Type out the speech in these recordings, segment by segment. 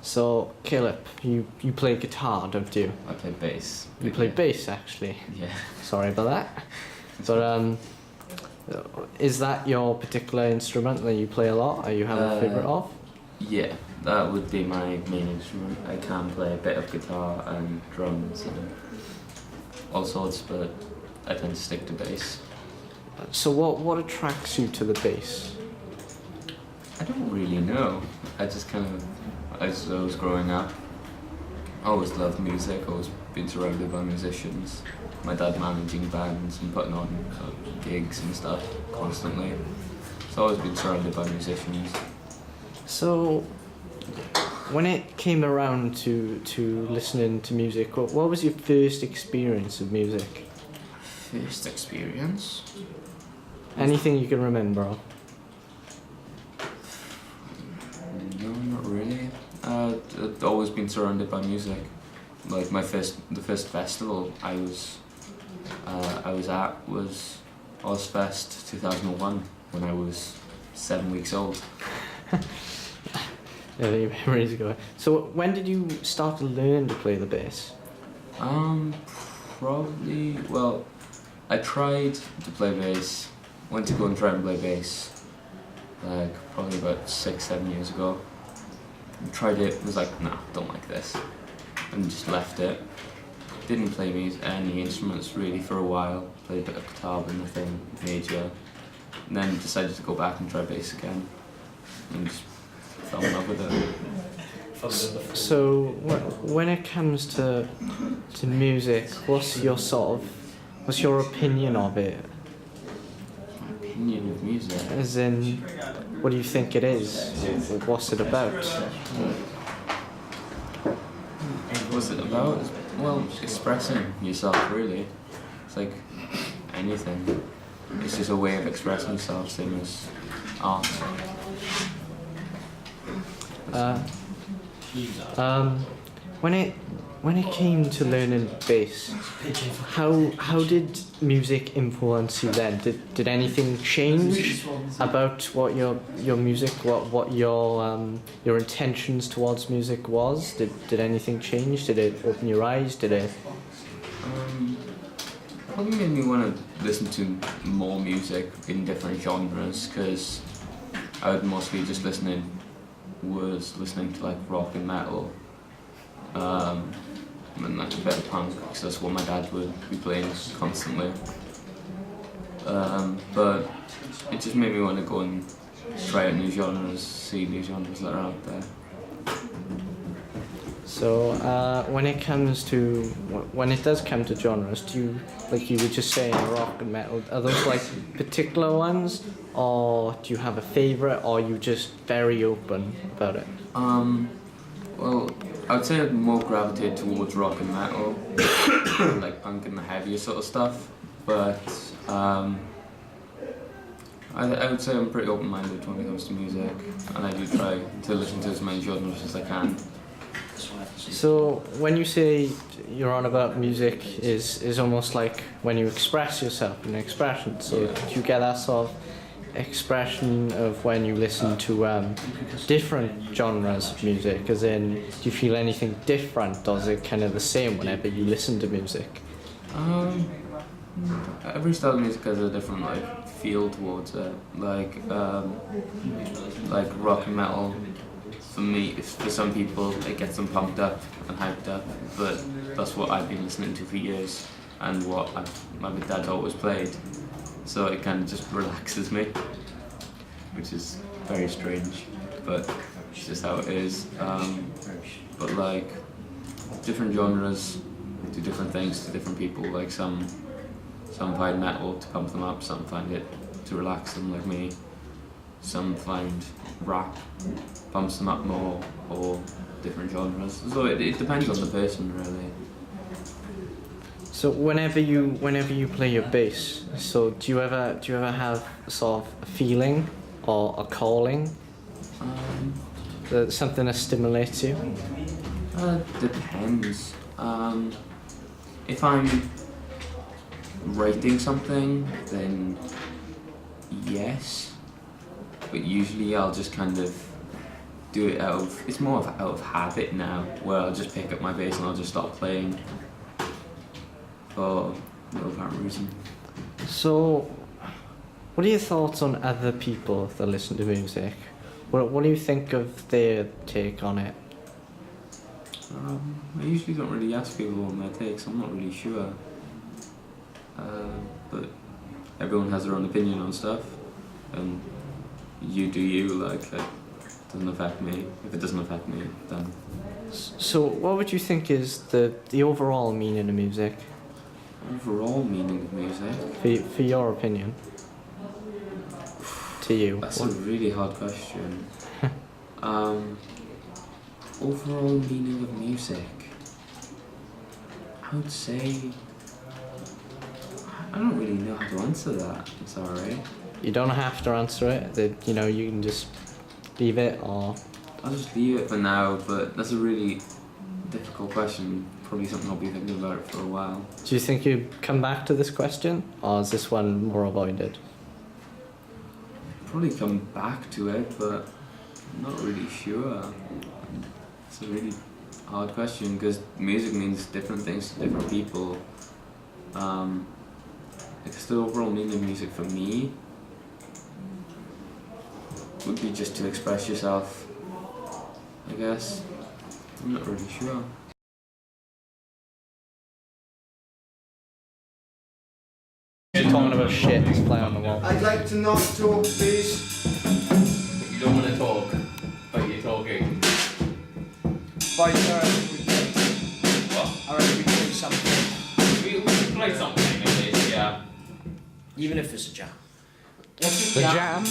So, Caleb, you play guitar, don't you? I play bass. You play bass, actually? Yeah. Sorry about that. But is that your particular instrument that you play a lot, or you have a favourite of? Yeah, that would be my main instrument. I can play a bit of guitar and drums and all sorts, but I tend to stick to bass. So what attracts you to the bass? I don't really know. I just kind of, as I was growing up, I always loved music, always been surrounded by musicians. My dad managing bands and putting on gigs and stuff constantly. So I've always been surrounded by musicians. So, when it came around to listening to music, what was your first experience of music? First experience? Anything you can remember of? No, not really. I've always been surrounded by music. Like the first festival I was at was Ozfest 2001 when I was 7 weeks old. Yeah, the memories ago. So when did you start to learn to play the bass? Probably, well, I tried to play bass, went to go and try and play bass, like probably about 6-7 years ago. Tried it, was like, nah, don't like this, and just left it. Didn't play any instruments really for a while, played a bit of guitar but nothing major, and then decided to go back and try bass again, and just fell in love with it. So when it comes to music, what's your opinion of it? My opinion of music? As in, what do you think it is? What's it about? What's it about? Well, expressing yourself, really. It's like anything. It's just a way of expressing yourself, same as art. When it came to learning bass, how did music influence you then? Did anything change about what your music, what your intentions towards music was? Did anything change? Did it open your eyes? Did it? Probably made me want to listen to more music in different genres, because I would mostly just listening to like rock and metal, and like a bit of punk, because that's what my dad would be playing constantly. But it just made me want to go and try out new genres, see new genres that are out there. So when it does come to genres, do you, like you were just saying, rock and metal, are those like particular ones, or do you have a favourite, or are you just very open about it? Well, I would say I'd more gravitate towards rock and metal, like punk and the heavier sort of stuff, but I would say I'm pretty open-minded when it comes to music, and I do try to listen to as many genres as I can. So when you say you're on about music is almost like when you express yourself in expression, so yeah. Do you get that sort of expression of when you listen to different genres of music, as in, do you feel anything different, or is it kind of the same whenever you listen to music? Every style of music has a different like feel towards it. Like rock and metal, for me, for some people it gets them pumped up and hyped up, but that's what I've been listening to for years and what my dad always played, so it kind of just relaxes me, which is very strange, but It's just how it is. But like different genres do different things to different people. Like some find metal to pump them up, some find it to relax them, like me. Some find rap pumps them up more, or different genres. So it depends on the person, really. So whenever you play your bass, so do you ever have sort of a feeling or a calling? Something that stimulates you? Depends. If I'm writing something, then yes. But usually I'll just kind of do it it's more out of habit now, where I'll just pick up my bass and I'll just start playing for no apparent reason. So, what are your thoughts on other people that listen to music? What do you think of their take on it? I usually don't really ask people on their takes, I'm not really sure. But everyone has their own opinion on stuff, and you do you, like, it doesn't affect me. If it doesn't affect me, then... So what would you think is the overall meaning of music? Overall meaning of music? For your opinion? To you? That's a really hard question. Overall meaning of music? I would say... I don't really know how to answer that, I'm sorry. You don't have to answer it, you know, you can just leave it, or... I'll just leave it for now, but that's a really difficult question. Probably something I'll be thinking about for a while. Do you think you'd come back to this question, or is this one more avoided? Probably come back to it, but I'm not really sure. It's a really hard question, because music means different things to different people. It's the overall meaning of music for me would be just to express yourself, I guess. I'm not really sure. You're talking about shit, just play on the wall. I'd like to not talk, please. You don't want to talk, but you're talking. By I reckon we do something. We can play something at least, yeah. Even if it's a jam. The jam?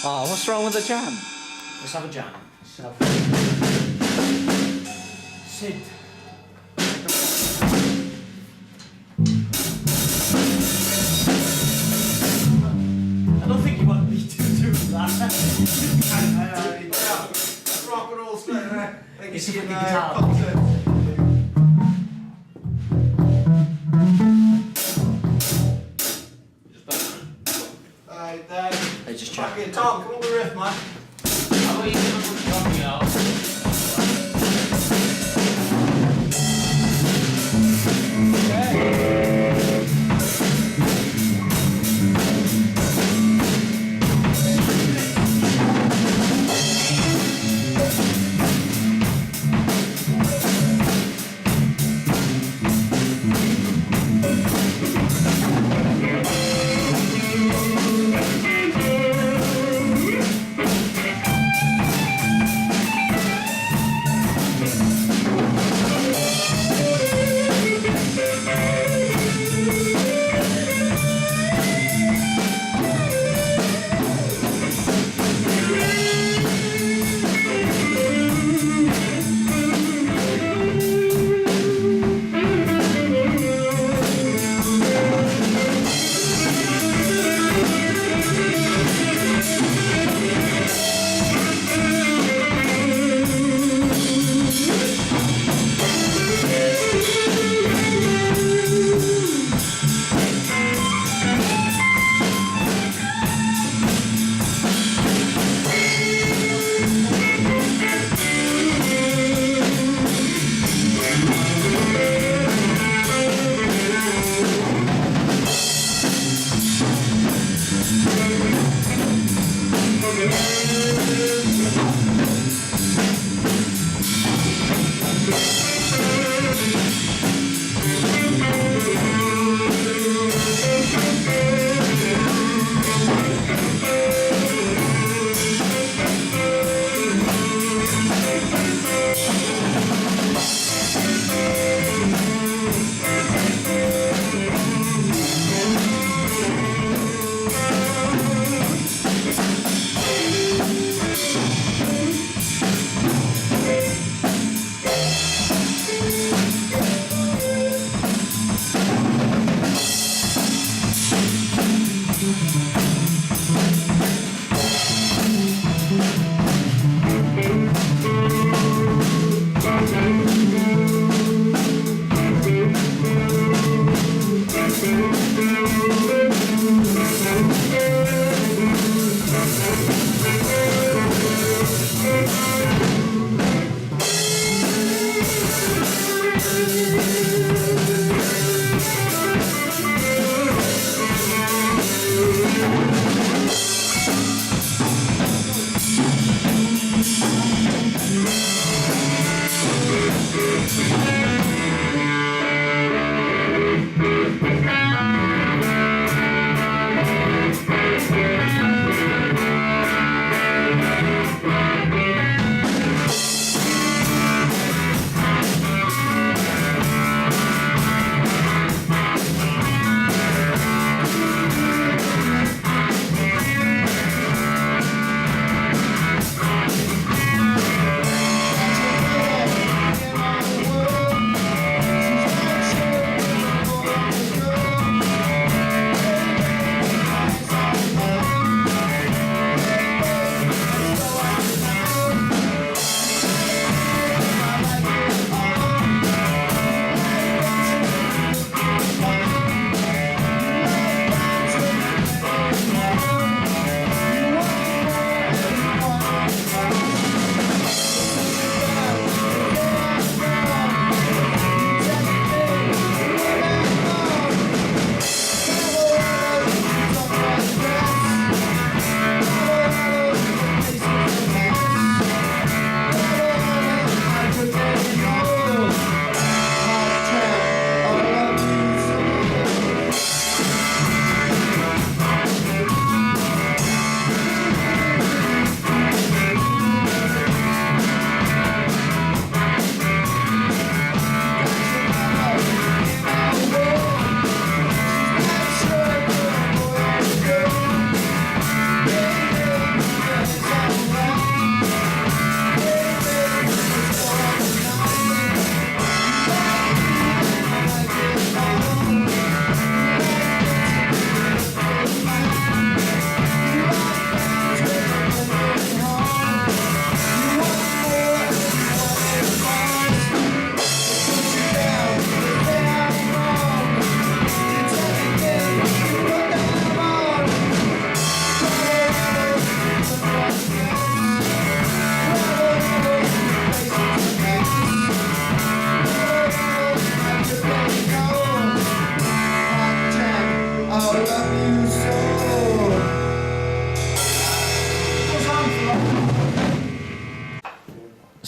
Oh, what's wrong with the jam? Let's have a jam. Sid. I don't think you want me to do that. Rock and roll straight away. It's a fucking guitar. They just check. Okay, Tom, come up with a riff, man. How about you come up with something else?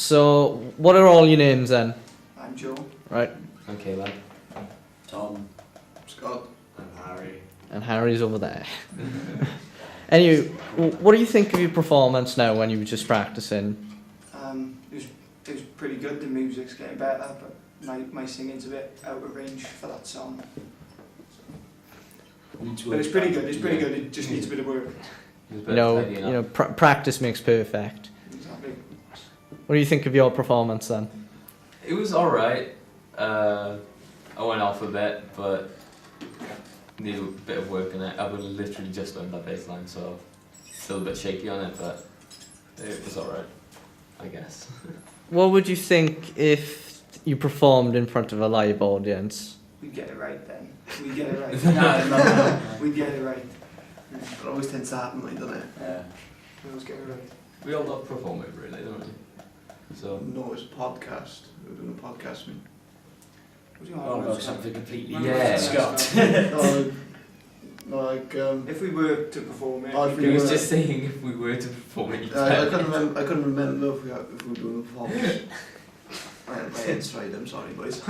So, what are all your names then? I'm Joe. Right. Okay, lad. Tom. Scott. And Harry. And Harry's over there. Anyway, what do you think of your performance now when you were just practicing? It was pretty good. The music's getting better, but my singing's a bit out of range for that song. But it's pretty good. It's pretty good. It just needs a bit of work. Practice makes perfect. Exactly. What do you think of your performance then? It was alright. I went off a bit, but needed a bit of work in it. I would literally just learned that bass line, so still a bit shaky on it, but it was alright, I guess. What would you think if you performed in front of a live audience? We'd get it right then. We'd get it right. No. We'd get it right. It always tends to happen, like, doesn't it? Yeah. We always get it right. We all love performing, really, don't we? So. No, it's a podcast. We're doing a podcast, mate. What do you Oh, want? no, something completely Yeah. Scott. If we were to perform it, Oh, we'd if He get was it just saying if we were to perform it, I couldn't remember if we were doing a performance. My head's right, I'm sorry, boys.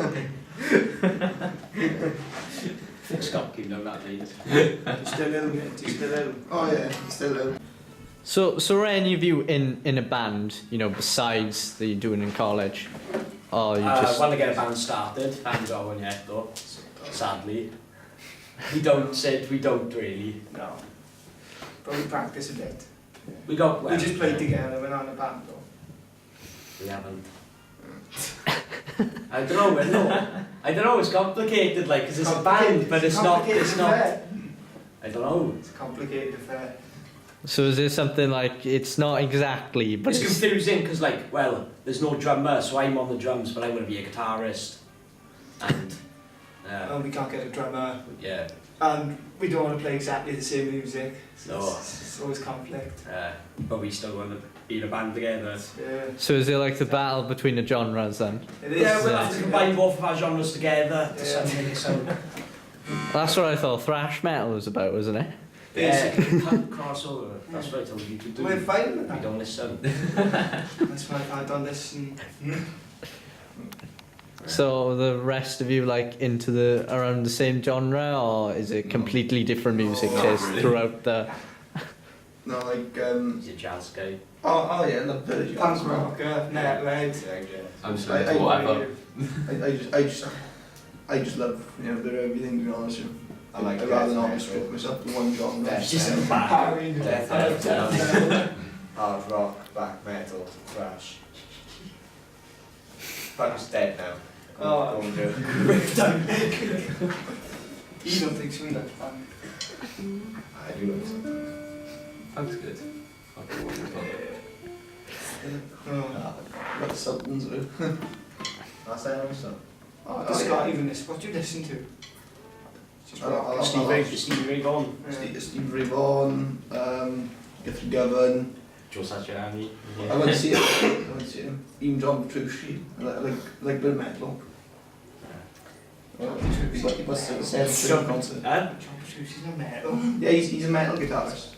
Scott can know that means. He's still ill, mate. He's still ill. Oh yeah, still ill. So are any of you in a band, besides that you're doing in college? Or you just... Want to get a band started, haven't got one yet though, sadly. We don't really. No. But we practice a bit. We got, We just play together. We're not in a band though. We haven't. I don't know, it's complicated, like, because it's a band, but it's not. I don't know. It's a complicated affair. So is there something like, it's not exactly, but It's confusing, because, like, well, there's no drummer, so I'm on the drums, but I'm going to be a guitarist. And, And we can't get a drummer. yeah. And we don't want to play exactly the same music. So No. it's always conflict. But we still want to be in a band together. Yeah. So is there like the battle between the genres then? It is. Yeah, we'll have to combine both of our genres together to Yeah. make it sound. That's what I thought thrash metal was about, wasn't it? Yeah, crossover. That's what I told you to do. We're fine with We that. don't listen. That's why I don't listen. So the rest of you like into around the same genre, or is it completely different music No, taste really. throughout the... No, like He's a jazz guy. oh yeah, love the Punk rocker, metalhead. I'm I- sorry, whatever. I just love a bit of everything, to be honest with you. like I'd rather death not metal. restrict myself to one genre. Death Just in the Power back. Rangers. Death hard rock, black metal, thrash. Punk's dead now. Oh. Go and do it. Ripped out. He don't think we like punk. I do like something. Punk's good. Okay, wonderful. Like Sultans, That's that also. Does Scott even listen? What do you listen to? Just rock. Steve Ray Vaughan. Steve Ray Vaughan, Guthrie Govan. Joe Satriani. I went to see him. Even John Petrucci. I like a bit of metal. He must have said a concert. Huh? John Petrucci's a metal. Yeah, he's a metal guitarist.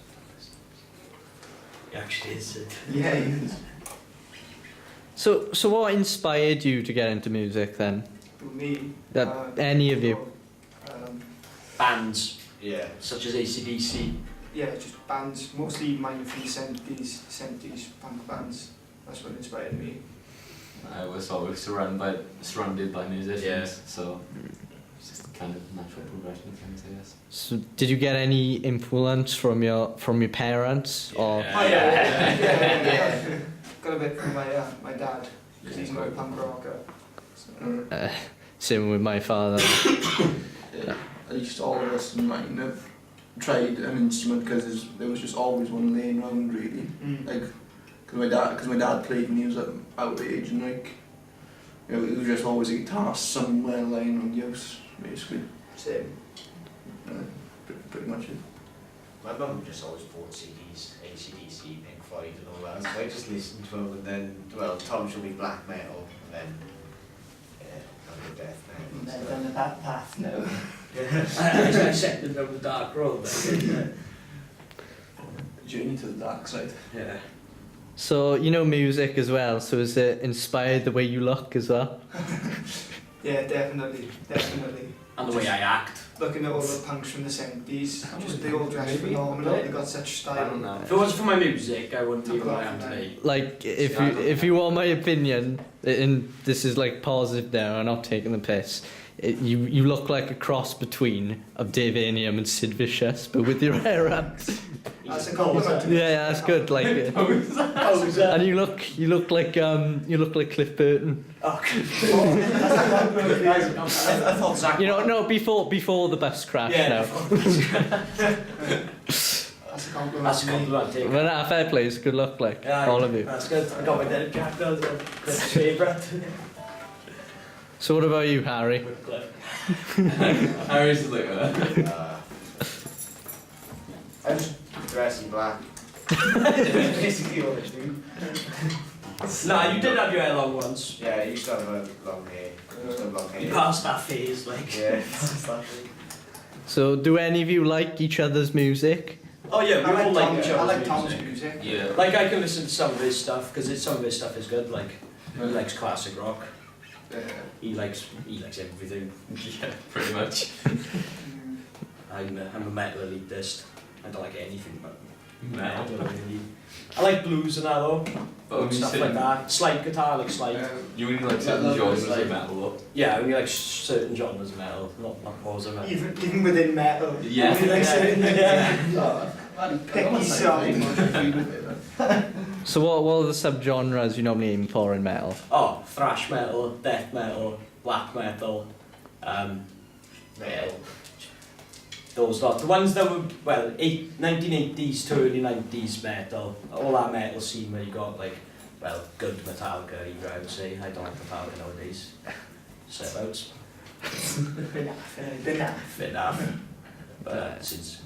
He actually is it. Yeah, he is. So what inspired you to get into music then? With me. Any of you? Bands, Yeah. such as AC/DC. Yeah, just bands. Mostly mine from the 70s punk bands. That's what inspired me. I was always surrounded by musicians, Yeah. so it's just kind of natural progression of things, I guess. So did you get any influence from your parents, or Yeah. Got a bit from my dad, because he's not a punk rocker. So. same with my father? Yeah. At least all of us in mine have tried an instrument because there was just always one laying around, really. Like, because my dad played when he was our age, and like, it was just always a guitar somewhere lying around the house, basically. Same. Pretty much it. My mum just always bought CDs, AC/DC, Pink Floyd and all that, so I just listened to them and then, well, Tom showed me black metal and then, yeah, death metal. Never done that path, no. I accepted down the dark road. Journey to the dark side. Yeah. So, you know music as well, so has it inspired the way you look as well? Yeah, definitely. And the way I act. Looking at all the punks from the 70s, just they all dress phenomenal, they got such style. If it wasn't for my music, I wouldn't be what I am today. Like, if you want my opinion, and this is like positive there, I'm not taking the piss, you look like a cross between of Dave Anium and Sid Vicious, but with your hair up. That's a compliment. Yeah, that's good. Like, and you look like Cliff Burton. Oh, I thought Zach. You know, no, before the bus crash. yeah. No. That's a compliment. That's a compliment, take it. But nah, fair play. It's good luck, like Yeah, all of you. That's good. I got my dead jacket as well. Cliff's favourite. So what about you, Harry? With Cliff. Harry's like I was dressed in black. Basically all I do. Nah, you did have your hair long once. Yeah, I used to have a long hair. I used to have long You hair. passed that phase, like. Yeah, past that phase. So do any of you like each other's music? Oh yeah, we all like each I like other's Tom's music. music. yeah. Like I can listen to some of his stuff because some of his stuff is good. Like he likes classic rock. He likes everything. Yeah, pretty much. I'm a metal elitist. I don't like anything but No. metal. Really. I like blues and that though. But when you Stuff say like that. Slide guitar, like slide. you only like certain Yeah, genres like- of metal, though. Yeah, I only like certain genres of metal, not all of metal. Even within metal. Yeah. You like certain Yeah. picky song. So what are the subgenres you normally aim for in metal? Oh, thrash metal, death metal, black metal, Metal. those lot. The ones that were, 1980s to early 90s metal, all that metal scene where you got like, good Metallica, either I would say. I don't like Metallica nowadays. Sellouts. Bit naff. But since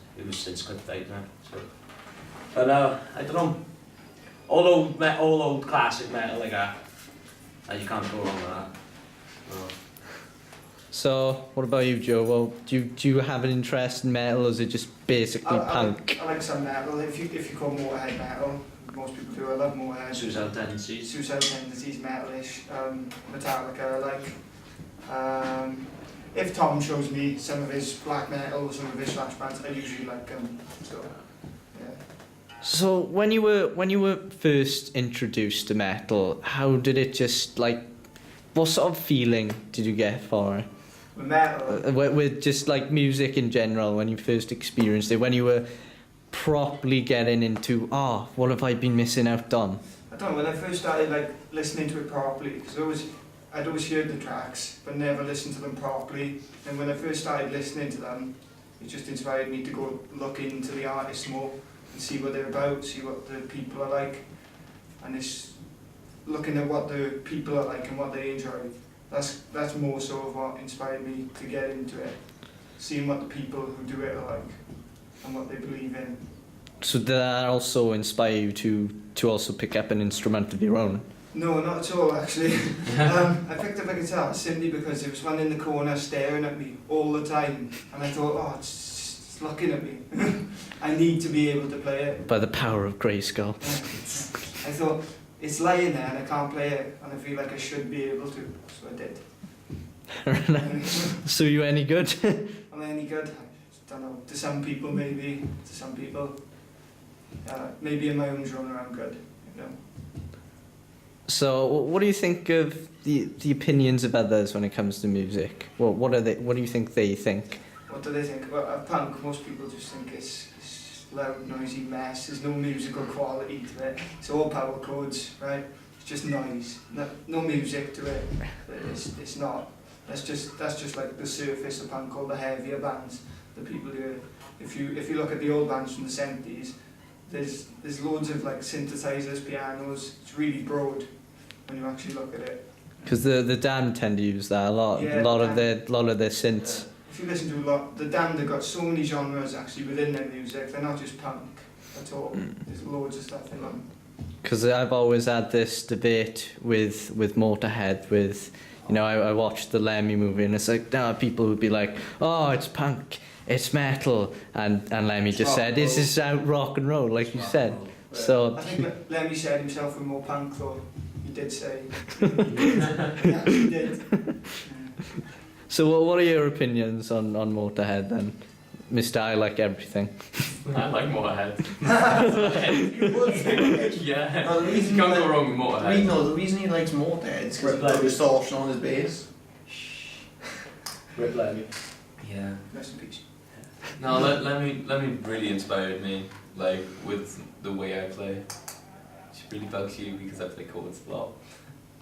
Cliff died now. So. But I don't know. All old classic metal like that. And you can't go wrong with that. No. So what about you, Joe? Well, do you have an interest in metal, or is it just basically punk? I like some metal. If you call Motorhead metal, most people do. I love Motorhead. Suicidal tendencies. Suicidal Tendencies, metalish. Metallica, I like. If Tom shows me some of his black metal, some of his thrash bands, I usually like them. So, yeah. So when you were first introduced to metal, how did it just like? What sort of feeling did you get for it? With metal, With just like music in general, when you first experienced it, when you were properly getting into, what have I been missing out on? I don't know, when I first started like listening to it properly, because I'd always heard the tracks, but never listened to them properly. And when I first started listening to them, it just inspired me to go look into the artists more and see what they're about, see what the people are like. And it's looking at what the people are like and what they enjoy. That's more so of what inspired me to get into it. Seeing what the people who do it are like and what they believe in. So did that also inspire you to also pick up an instrument of your own? No, not at all actually. I picked up a guitar simply because there was one in the corner staring at me all the time, and I thought, it's looking at me. I need to be able to play it. By the power of Grayskull. I thought, it's lying there and I can't play it, and I feel like I should be able to, so I did. So you any good? Am I any good? I don't know. To some people maybe, to some people. Maybe in my own genre I'm good, you know. So what do you think of the opinions of others when it comes to music? What do you think they think? What do they think? Well, punk, most people just think it's loud, noisy mess. There's no musical quality to it. It's all power chords, right? It's just noise. No music to it. It's not. That's just like the surface of punk, all the heavier bands that people do. If you look at the old bands from the 70s, there's loads of like synthesizers, pianos. It's really broad when you actually look at it. Because the Damned tend to use that a lot. Yeah, a lot of their synths. If you listen to a lot, the Damned have got so many genres actually within their music. They're not just punk at all. There's loads of stuff in them. Because I've always had this debate with Motorhead. I watched the Lemmy movie, and it's like people would be like, "Oh, it's punk, it's metal," and Lemmy just said, "This is out rock and roll," like you said. So, I think Lemmy said himself with more punk though. He did say. He actually did. so what are your opinions on Motorhead then? Mr. I like everything. I like Motorhead. You would say. Yeah. No, the You reason can't he go li- wrong with Motorhead. No, the reason he likes Motorhead is because Rip he's got Lemmy. distortion on his bass. Rip Lemmy. Yeah. Rest in peace. No, let me really inspired me, like with the way I play. She really bugs you because I play chords a lot.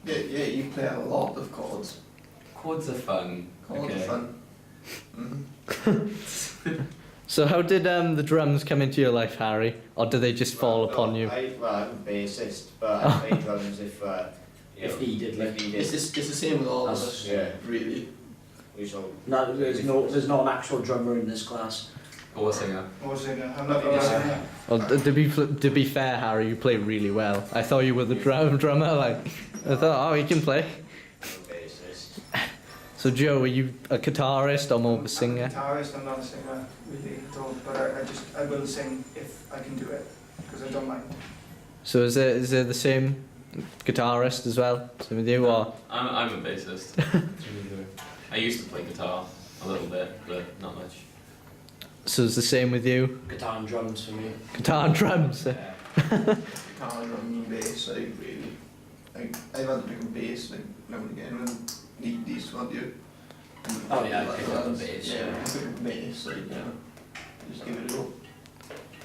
Yeah, you play a lot of chords. Chords are fun. Chords okay. are fun. So how did the drums come into your life, Harry? Or did they just fall upon you? I'm a bassist, but I play drums if If needed, like. if needed. It's the same with all of us, Yeah. really. We shall. No, there's not an actual drummer in this class. Or singer. Or singer. I'm not even a singer. Well, to be fair, Harry, you play really well. I thought you were the drummer. Like, I thought, oh, he can play. I'm a bassist. So, Joe, are you a guitarist or more of a singer? I'm a guitarist, I'm not a singer, really, at all. But I will sing if I can do it, because I don't mind. So, is there the same guitarist as well? Same with you, or? I'm a bassist. I used to play guitar a little bit, but not much. So, it's the same with you? Guitar and drums for me. Guitar and drums? Yeah. Guitar, drum, and bass, like, really. Like, I've had to pick a bass, like, now and again, when these want you. Oh yeah, I pick up the bass. Yeah, pick up the bass, like, just give it a go.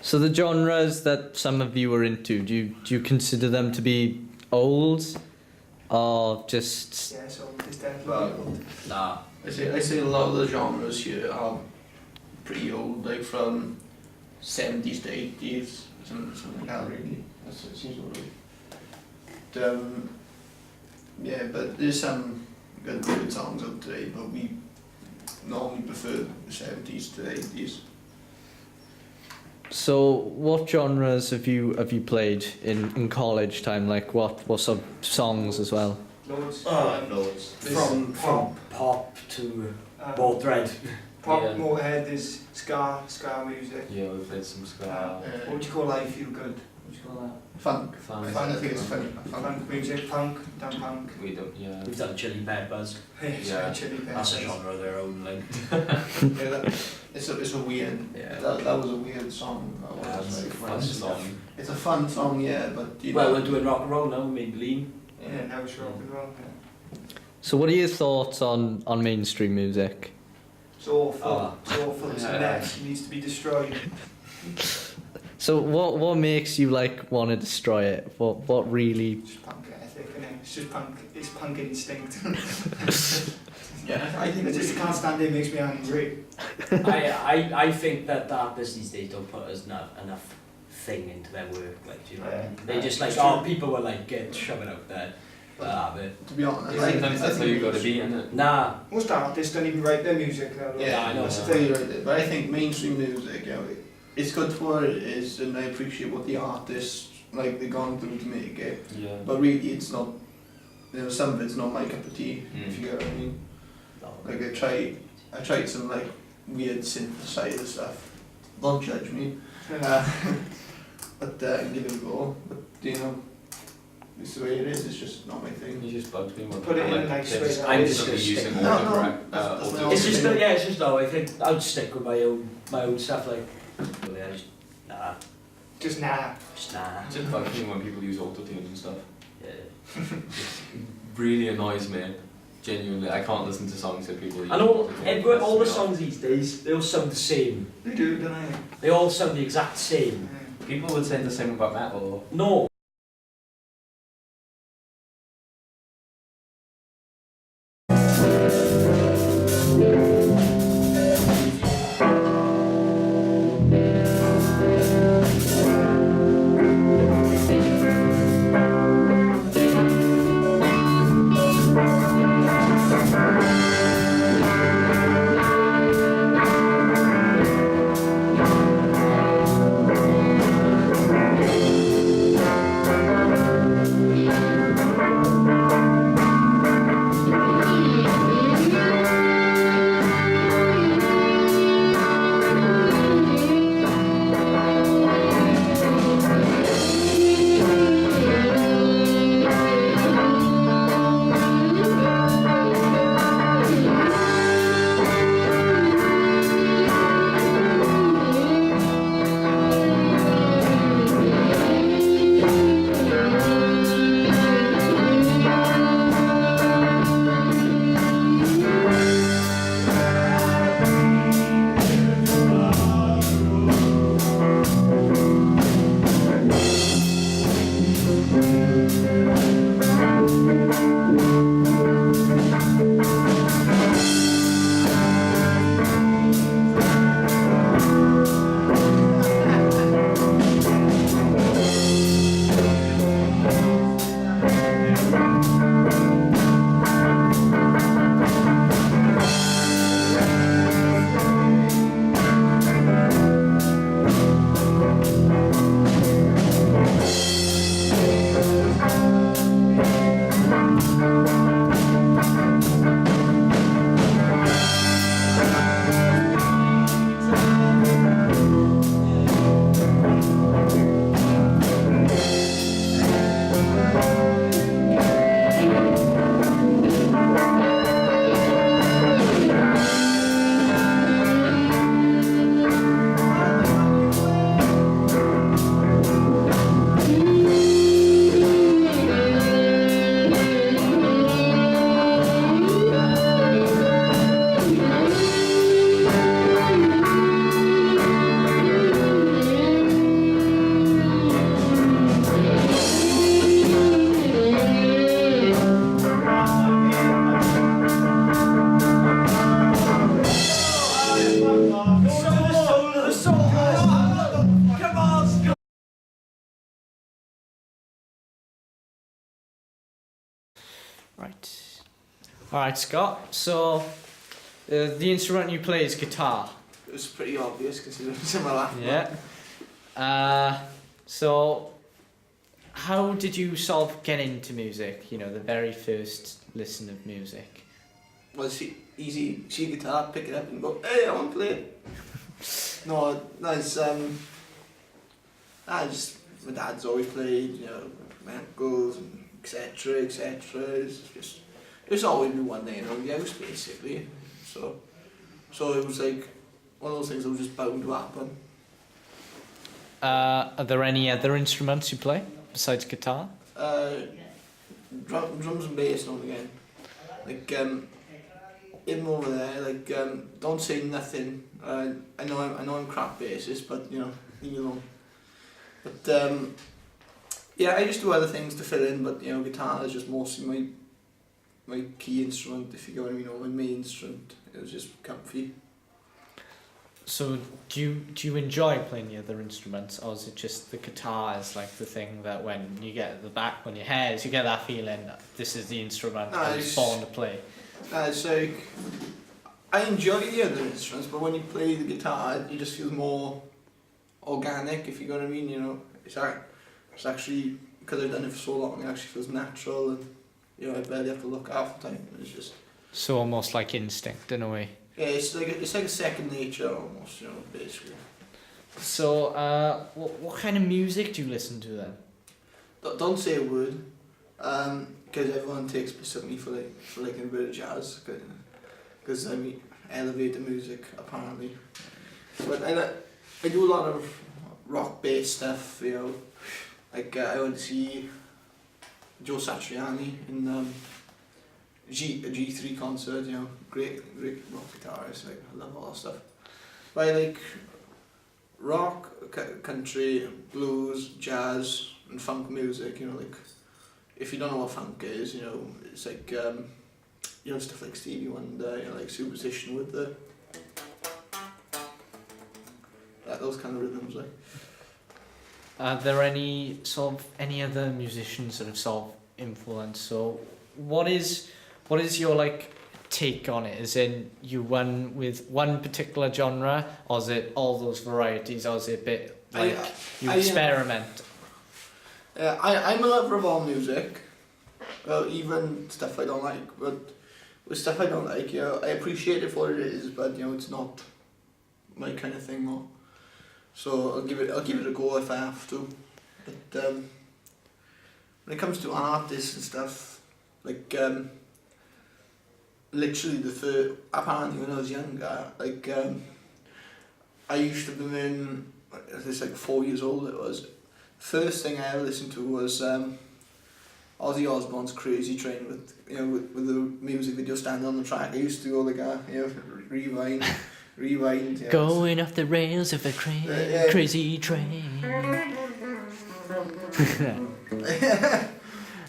So, the genres that some of you are into, do you consider them to be old? Or just... Yeah, so it's definitely Well, old. Nah. I say a lot of the genres here are pretty old, like from 70s to 80s, something like that, really. It seems all right. Yeah, but there's some good songs out today, but we normally prefer the 70s to 80s. So, what genres have you played in college time? Like, what sort of songs as well? Loads. Loads. From pop to ball thread. Pop, Yeah. Motorhead is ska music. Yeah, we played some ska. What would you call I Feel Good? What would you call that? Funk. Funk. I think it's fun. Funk music, punk, damn punk. We don't. Yeah. We've done Chili Peppers. Yeah. Chili That's a Peppers. genre of their own, like. Yeah, it's a weird. Yeah. That was a weird song. That Yeah, was it's a like, fun song. It's a fun song, yeah, but you Well, know. we're doing rock and roll now, Maybelline. Yeah, now it's rock as well. Yeah. So, what are your thoughts on mainstream music? It's awful. Oh. It's awful. It's a Yeah. mess. It needs to be destroyed. So, what makes you like want to destroy it? What really? It's punk ethic, and it's just punk. It's punk instinct. Yeah, I think I just can't stand it. It makes me angry. I think that artists these days don't put enough thing into their work, like, do you know what I mean? They just like, It's oh, true. people were like, shove it out there, have it. To be honest, Sometimes that's how you got to be, isn't it? Nah, Most artists don't even write their music now. Yeah, I know. that's the thing, right? But I think mainstream music, you know, it's good for what it is, and I appreciate what the artists like they've gone through to make it. Yeah. But really, it's not. You know, some of it's not my cup of tea. If you get what I mean. no. Like I tried some like weird synthesizer stuff. Don't judge me. But give it a go. But you know, it's the way it is. It's just not my thing. You just bugged me. Put it in like they're straight just out. I'm constantly just using No, autocorrect. that's my auto- It's just that, yeah, it's just though, I think I'd stick with my own stuff, like, yeah, Just nah. just nah. It just bugs me when people use autotune and stuff. Yeah. Really annoys me. Genuinely, I can't listen to songs that people use. And all autotune. the songs these days, they all sound the same. They do, don't they? They all sound the exact same. People would say the same about metal. No. Right. All right, Scott. So the instrument you play is guitar. It was pretty obvious considering it's in my lap. Yeah. So how did you sort of get into music? You know, the very first listen of music. Well, easy. See a guitar, pick it up, and go. Hey, I want to play it. No, it's just my dad's always played. You know, my uncles and etc. etc. It's always been one day around the house basically. So it was like one of those things that was just bound to happen. Are there any other instruments you play besides guitar? Drums and bass now and again. Like him over there, like don't say nothing. I know I'm crap bassist, but you know, leave me alone. But yeah, I just do other things to fill in. But you know, guitar is just mostly my key instrument. If you get what I mean, or my main instrument. It was just comfy. So do you enjoy playing the other instruments, or is it just the guitar is like the thing that when you get the back on your head, you get that feeling that this is the instrument I was born to play? It's like I enjoy the other instruments, but when you play the guitar, it just feels more organic. If you know what I mean, you know, it's actually because I've done it for so long, it actually feels natural, and you know, I barely have to look half the time. It's just so almost like instinct in a way. Yeah, it's like a second nature almost, you know, basically. So, what kind of music do you listen to then? Don't say a word, because everyone takes me for like a bit of jazz, because I mean elevator music apparently. But I do a lot of rock based stuff, you know. Like I went to see Joe Satriani in a G3 concert, you know, great rock guitarist, like I love all that stuff. But I like rock, country, blues, jazz and funk music, you know, like if you don't know what funk is, you know, it's like you know, stuff like Stevie Wonder, you know, like Superstition with those kind of rhythms, like. Are there any other musicians that have sort of influenced? So what is your like take on it? As in, you run with one particular genre, or is it all those varieties, or is it a bit like you experiment? I'm a lover of all music, well, even stuff I don't like. But with stuff I don't like, you know, I appreciate it for what it is, but you know, it's not my kind of thing more. So I'll give it a go if I have to. But when it comes to artists and stuff, like literally apparently when I was younger, like I used to have been in, it's like 4 years old it was. First thing I ever listened to was Ozzy Osbourne's Crazy Train with the music video standing on the track. I used to go like rewind. Yeah, going off the rails of a crazy train.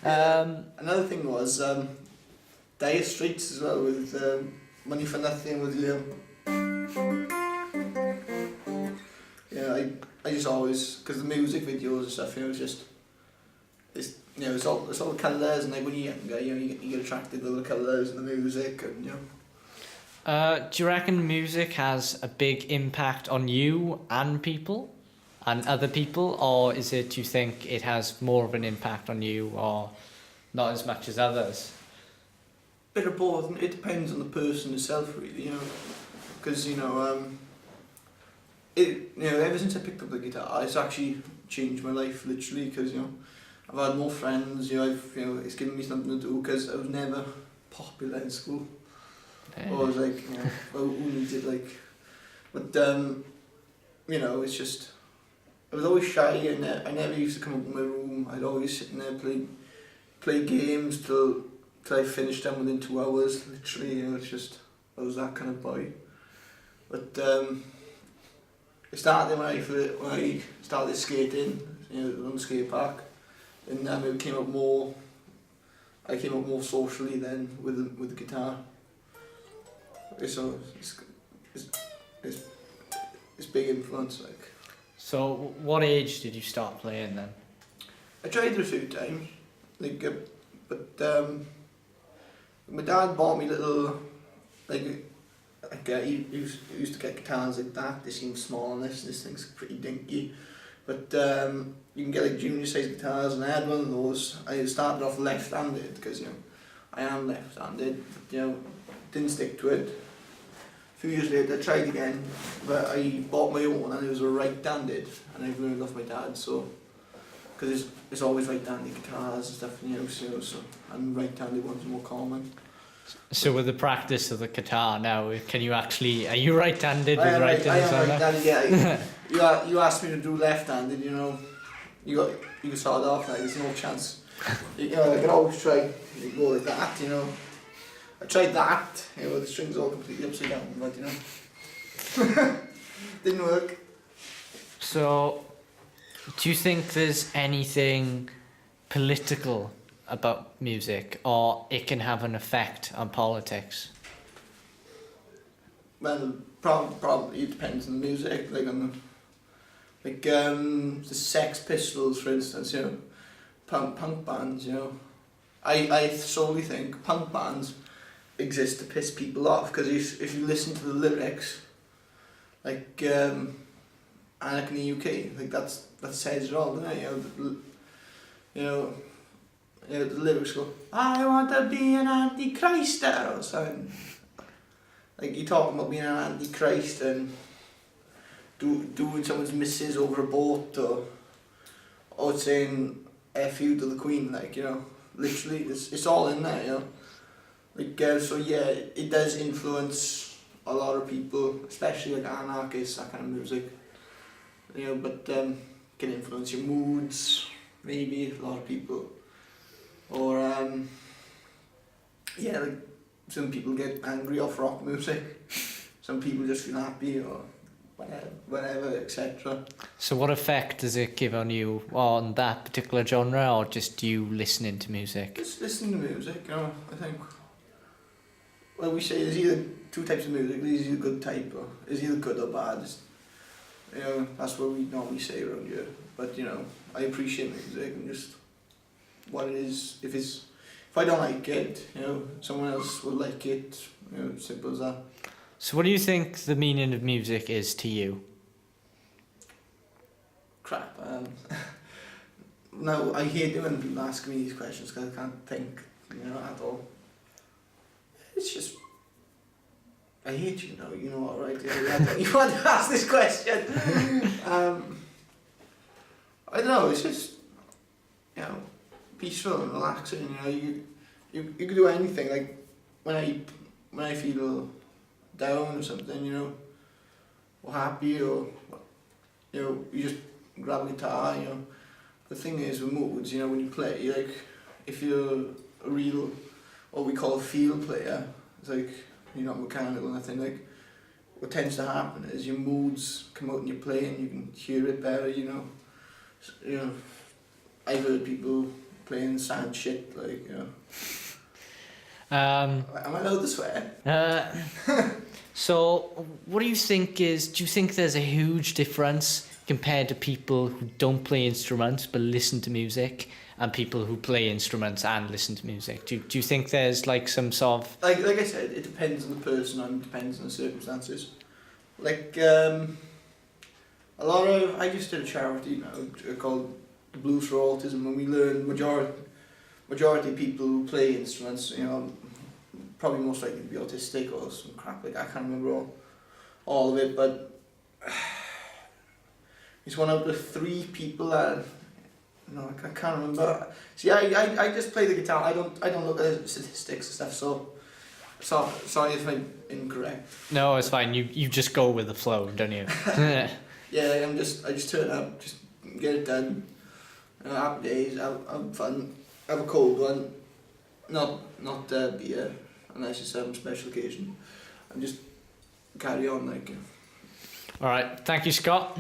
Another thing was Dire Straits as well with Money for Nothing with Liam. Yeah, I just always, because the music videos and stuff, you know, it's all the colours, and like when you're younger, you know, you get attracted to the colours and the music, and you know. Do you reckon music has a big impact on you and people and other people, or is it, do you think it has more of an impact on you or not as much as others? Bit of both. It depends on the person itself, really, you know, because you know, ever since I picked up the guitar, it's actually changed my life literally, because you know, I've had more friends, you know, it's given me something to do, because I was never popular in school. I was like, you know, well, who needs it, like, but you know, it's just, I was always shy, and I never used to come up in my room. I'd always sit in there play games till I finished them within 2 hours, literally, you know, it's just, I was that kind of boy. But it started when I started skating, you know, on the skate park, and it I came up more socially then with the guitar. So it's big influence, like. So what age did you start playing then? I tried it a few times, like, but My dad bought me little, he used to get guitars like that. They seem small on this thing's pretty dinky. But you can get like junior size guitars, and I had one of those. I started off left-handed because, you know, I am left-handed, but, you know, didn't stick to it. A few years later I tried again, but I bought my own and it was a right-handed, and I've learned off my dad, so, because it's always right-handed guitars and stuff in the house, you know, so, and right-handed ones are more common. So with the practice of the guitar now, are you right-handed with I am right-handed? Yeah. You asked me to do left-handed, you know, you can start off like there's no chance. You know, I can always try to go like that, you know. I tried that, you know, the strings all completely upside down, but you know, didn't work. So, do you think there's anything political about music, or it can have an effect on politics? Well, probably it depends on the music, the Sex Pistols, for instance, you know, punk bands, you know. I solely think punk bands exist to piss people off, because if you listen to the lyrics, like Anarch in the UK, like that says it all, doesn't it? You know, the lyrics go, I want to be an antichrist or something. Like you're talking about being an antichrist and doing someone's missus over a boat, or saying F you to the Queen, like, you know, literally it's all in there, you know. Like, so yeah, it does influence a lot of people, especially like anarchists, that kind of music. You know, but can influence your moods, maybe, a lot of people. Or, yeah, like some people get angry off rock music, some people just feel happy, or whatever, etc. So what effect does it give on you on that particular genre, or just you listening to music? Just listen to music, you know, I think. Well, we say there's either two types of music, there's either good type, or is either good or bad. It's, you know, that's what we normally say around here. But, you know, I appreciate music and just what it is. If I don't like it, you know, someone else will like it, you know, simple as that. So what do you think the meaning of music is to you? Crap. No, I hate it when people ask me these questions because I can't think, you know, at all. It's just, I hate you now, you know what, right? You want to ask this question? I don't know, it's just, you know, peaceful and relaxing, you know, you can do anything, like, when I feel down or something, you know, or happy, or, you know, you just grab a guitar, you know. The thing is with moods, you know, when you play, like, if you're a real, what we call a field player, it's like, you're not mechanical or nothing, like, what tends to happen is your moods come out and you play and you can hear it better, you know. So, you know, I've heard people playing sad shit, like, you know. Am I allowed to swear? So what do you think do you think there's a huge difference compared to people who don't play instruments but listen to music, and people who play instruments and listen to music? Do you think there's like some sort of... Like I said, it depends on the person and depends on the circumstances. Like, a lot of... I just did a charity now called the Blues for Autism, and we learned majority of people who play instruments, you know, probably most likely to be autistic or some crap, like, I can't remember all of it, but he's one out of 3 people that, no, I can't remember. See, I just play the guitar. I don't look at the statistics and stuff. So sorry if I'm incorrect. No, it's fine. You just go with the flow, don't you? Yeah, I just turn up, just get it done. Happy days, have fun, have a cold one, not beer, unless it's some special occasion, and just carry on, like. All right, thank you, Scott.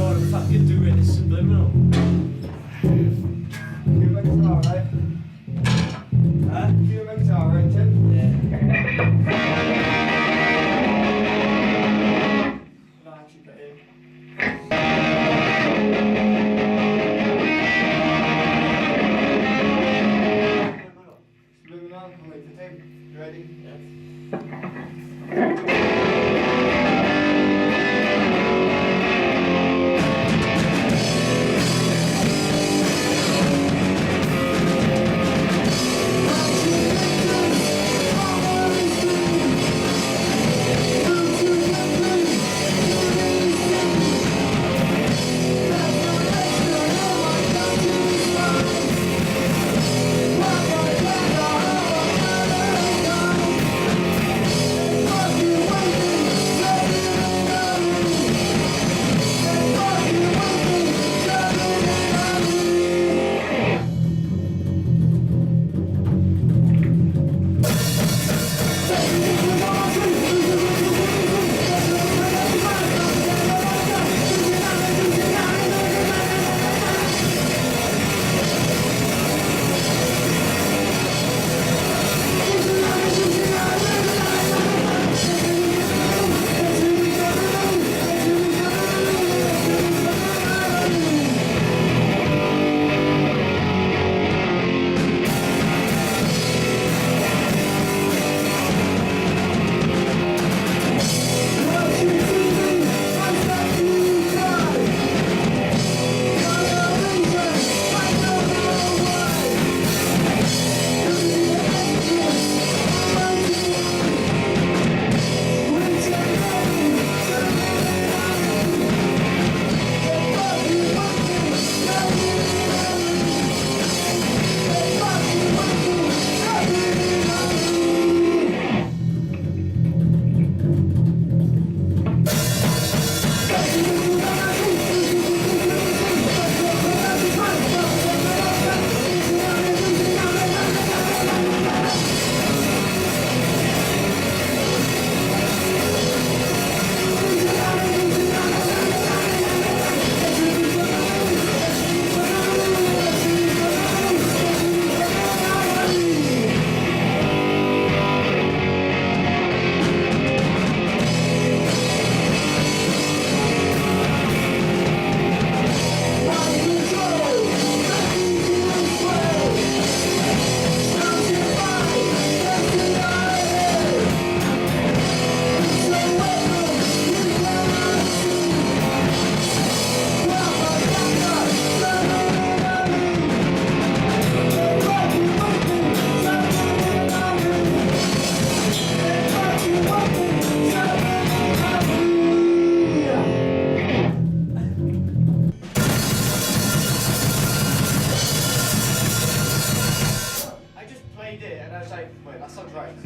know what the fuck you're doing, it's subliminal. Feel like it's alright. Huh? Feel like it's alright, Tim? Yeah. No, actually, but Subliminal, I'll wait for Tim. You ready? Yeah.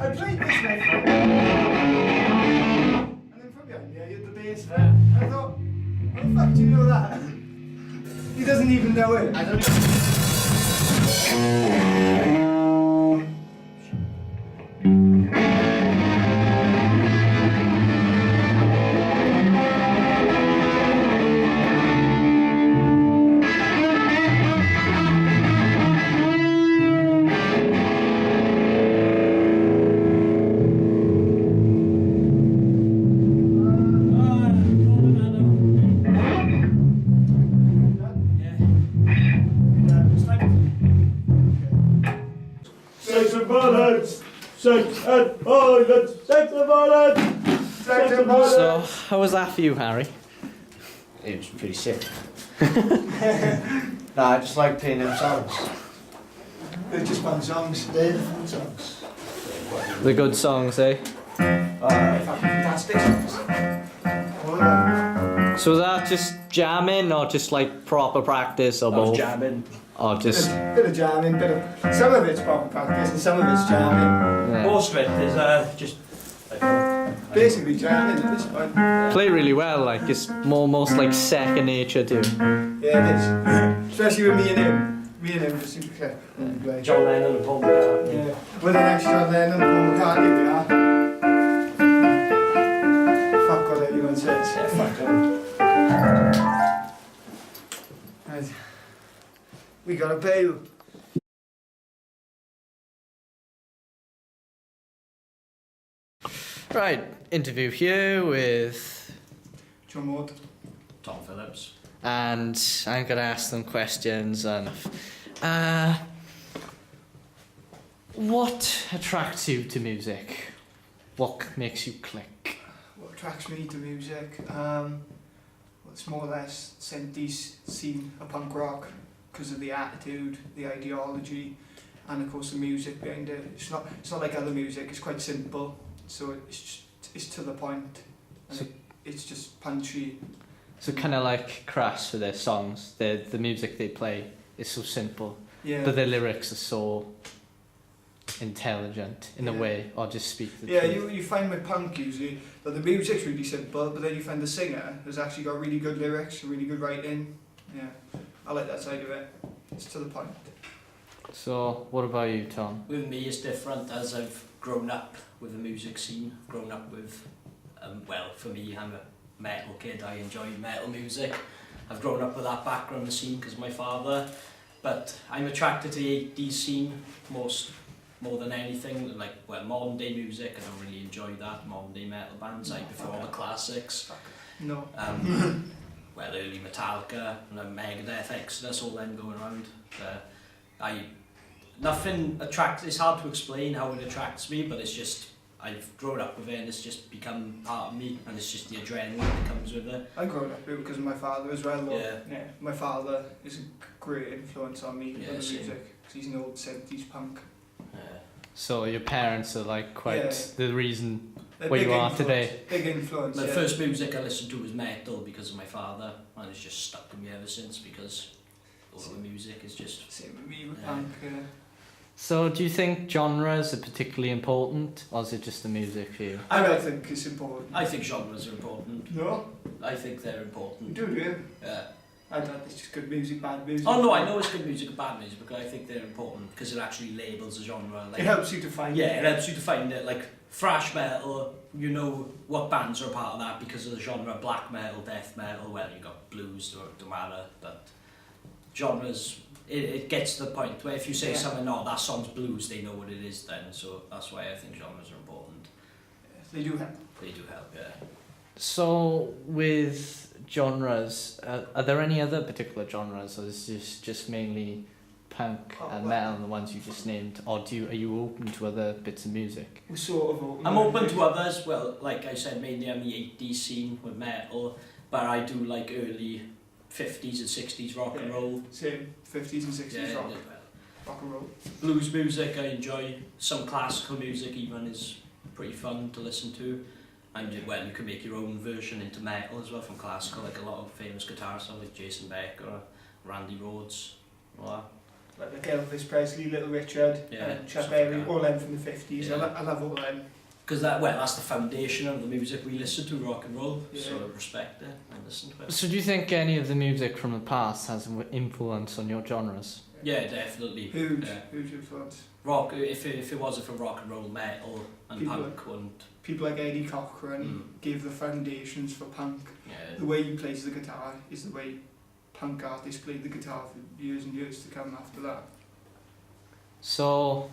I played this riff, and then from behind me I heard the bass riff. I thought, how the fuck do you know that? He doesn't even know it. I don't Sex and violence! Sex and violence! Sex and violence! Sex and violence! So, how was that for you, Harry? It was pretty sick. Nah, I just like playing them songs. They're just fun songs. They're the fun songs. The good songs, eh? Fantastic songs. So was that just jamming or just like proper practice or I was both? jamming. Or just... Bit of jamming, some of it's proper practice and some of it's jamming. yeah. Most of it is just like, Basically jamming at this point. Play really well, like it's almost like second nature to you. Yeah, it is. Especially with me and him. Me and him just super clear. Play. John Lennon and Paul McCartney. Yeah. With an extra Lennon and Paul McCartney we are. Fuck what everyone says. Yeah, fuck them. We got a bail. Right, interview here with, John Ward. Tom Phillips. and I'm gonna ask them questions on what attracts you to music? What makes you click? What attracts me to music? Well, it's more or less 70s scene of punk rock because of the attitude, the ideology, and of course the music behind it. It's not like other music. It's quite simple, so it's to the point, and So- it's just punchy. So kind of like Crash for their songs. The music they play is so simple, Yeah. but their lyrics are so intelligent in a Yeah. way, or just speak the Yeah, truth. you find with punk usually that the music's really simple, but then you find the singer has actually got really good lyrics, really good writing. Yeah, I like that side of it. It's to the point. So what about you, Tom? With me, it's different as I've grown up with the music scene. Grown up with, well, for me, I'm a metal kid. I enjoy metal music. I've grown up with that background in the scene because of my father. But I'm attracted to the 80s scene more than anything. Like, well, modern day music, I don't really enjoy that. Modern day metal bands, I prefer all the classics. No. Well, early Metallica, Megadeth, Exodus, all them going around. Nothing attracts. It's hard to explain how it attracts me, but it's just I've grown up with it, and it's just become part of me, and it's just the adrenaline that comes with it. I grew up with it because of my father as well. Though. Yeah. My father is a great influence on me Yeah, on the same. music because he's an old 70s punk. So your parents are like quite Yeah. the reason A where big you are influence, today. Big influence. The yeah. first music I listened to was metal because of my father, and it's just stuck with me ever since because all the music is just. Same with me with Yeah. punk. So do you think genres are particularly important, or is it just the music for you? I think it's important. I think genres are important. No, I think they're you important. do you? Yeah. I thought it's just good music, bad music. Oh no, I know it's good music and bad music, but I think they're important because it actually labels a genre. Like, It helps you to find. yeah, it helps you to find it. Like thrash metal, you know what bands are a part of that because of the genre. Black metal, death metal, well, you got blues, don't matter. But genres, it gets to the point where if you say Yeah. something, no, that song's blues, they know what it is then. So that's why I think genres are important. They do help. They do help, yeah. So with genres, are there any other particular genres, or is this just mainly punk and metal and the ones you just named, or are you open to other bits of music? We're sort of open. I'm open to others. Well, like I said, mainly I'm the 80s scene with metal, but I do like early 50s and 60s rock and roll. Same 50s and 60s rock, well, rock and roll. blues music I enjoy. Some classical music even is pretty fun to listen to. And well, you can make your own version into metal as well from classical, like a lot of famous guitarists like Jason Beck or Randy Rhoads. Or Like Elvis Presley, Little Richard, Yeah, and Chuck stuff Berry, like that. all them from the 50s. Yeah. I love all them. because that's the foundation of the music we listen to, rock and roll. Yeah. So I respect it and listen to it. So do you think any of the music from the past has an influence on your genres? Yeah, definitely. Huge, Yeah. huge influence. Rock, if it wasn't for rock and roll, metal and People punk wouldn't. People like Eddie Cochran gave the foundations for punk. Yeah. The way he plays the guitar is the way punk artists played the guitar for years and years to come after that. So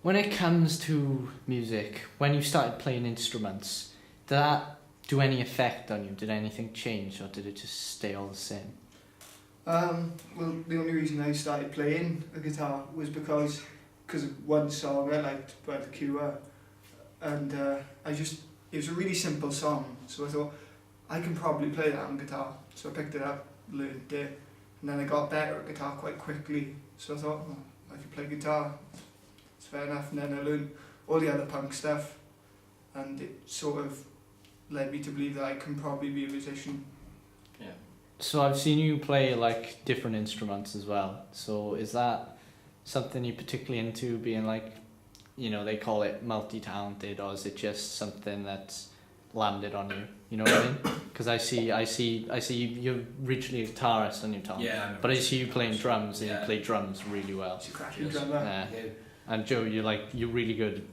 when it comes to music, when you started playing instruments, did that do any effect on you? Did anything change, or did it just stay all the same? Well, the only reason I started playing the guitar was because of one song I liked by The Cure, and it was a really simple song, so I thought I can probably play that on guitar. So I picked it up, learned it, and then I got better at guitar quite quickly. So I thought, oh, I can play guitar, it's fair enough. And then I learned all the other punk stuff, and it sort of led me to believe that I can probably be a musician. Yeah. So I've seen you play like different instruments as well. So is that something you're particularly into, being like, you know, they call it multi-talented, or is it just something that's landed on you? You know what I mean? Because I see you're originally a guitarist on your Tom. Yeah. But I see you playing drums, and Yeah. you play drums really well. It's a cracking Yes. drummer. Yeah. Yeah. And Joe, you're really good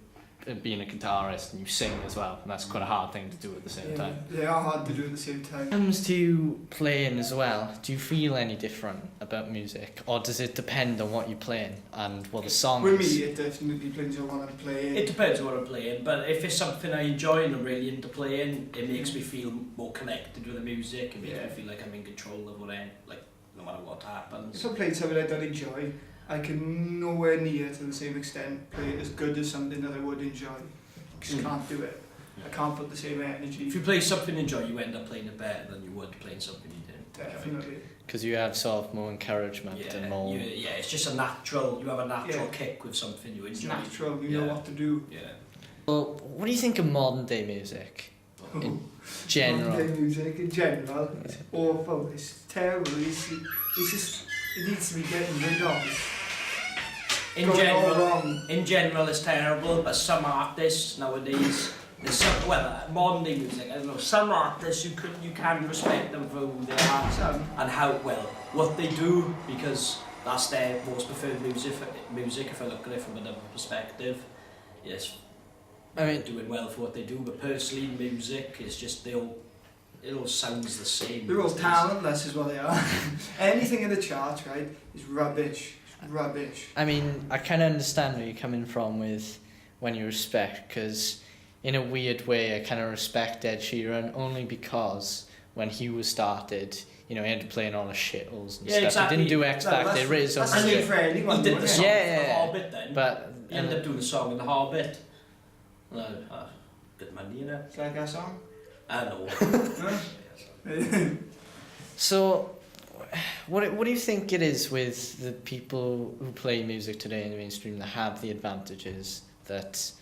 being a guitarist and you sing as well, and that's quite a hard thing to do at the same time. They are hard to do at the same time. When it comes to playing as well, do you feel any different about music, or does it depend on what you're playing and what the song With is? me, it definitely depends on what I'm playing. It depends on what I'm playing, but if it's something I enjoy and I'm really into playing, it makes me feel more connected with the music. It makes me feel like I'm in control of what no matter what happens. If I'm playing something I don't enjoy, I can nowhere near to the same extent play it as good as something that I would enjoy. I just can't do it. I can't put the same energy. If you play something you enjoy, you end up playing it better than you would playing something you didn't. Definitely. Because you have sort of more encouragement and more... it's just you have a natural kick with something you It's enjoy. natural, you know what to do. Yeah. Well, what do you think of modern day music in general? Modern day music in general, it's awful, it's terrible, it's just, it needs to be getting rid of. In general, it's terrible, but some artists nowadays, modern day music, I don't know, some artists you can respect them for who they are and how, what they do, because that's their most preferred music if I look at it from another perspective. Yes, I mean, they're doing well for what they do, but personally, music is just, it all sounds the same. They're all talentless is what they are. Anything in the charts, right, is rubbish. Rubbish. I mean, I kind of understand where you're coming from with when you respect, because in a weird way I kind of respect Ed Sheeran only because when he was started, you know, he ended up playing all the shitholes and stuff. Exactly. He didn't do X Factor. That's new for anyone. He did the song Yeah. The Hobbit then. But He ended up doing the song in The Hobbit. Good money, you know. It's like that song? I know. So, what do you think it is with the people who play music today in the mainstream that have the advantages that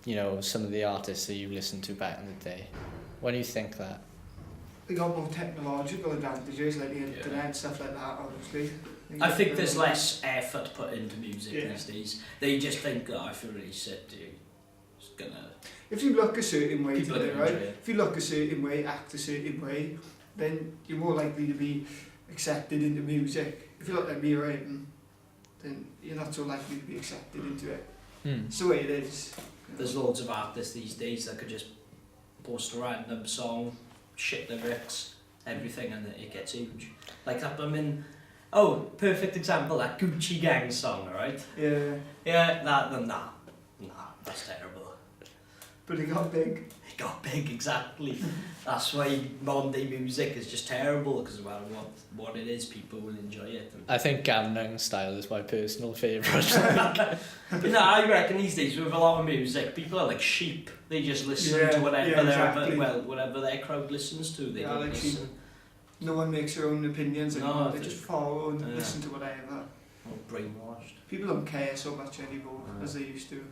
you know, some of the artists that you listened to back in the day? Why do you think that? They got more technological advantages like the internet and stuff like that, obviously. I think there's less effort put into music these days. They just think, I feel really sick, just gonna... If you look a certain way People today, are right? enjoy it. If you look a certain way, act a certain way, then you're more likely to be accepted into music. If you look like me or anything, then you're not so likely to be accepted into it. It's the way it is. There's loads of artists these days that could just post a random song, shit lyrics, everything, and it gets huge. Like that, perfect example, that Gucci Gang song, right? Yeah. Yeah, nah, that's terrible. But it got big. It got big, exactly. That's why modern day music is just terrible, because no matter what it is, people will enjoy it. I think Gangnam Style is my personal favourite. But no, I reckon these days with a lot of music, people are like sheep. They just listen to whatever their crowd listens to. They don't like listen. sheep. No one makes their own opinions anymore. They they- just follow and listen to whatever. Or brainwashed. People don't care so much anymore as they used to.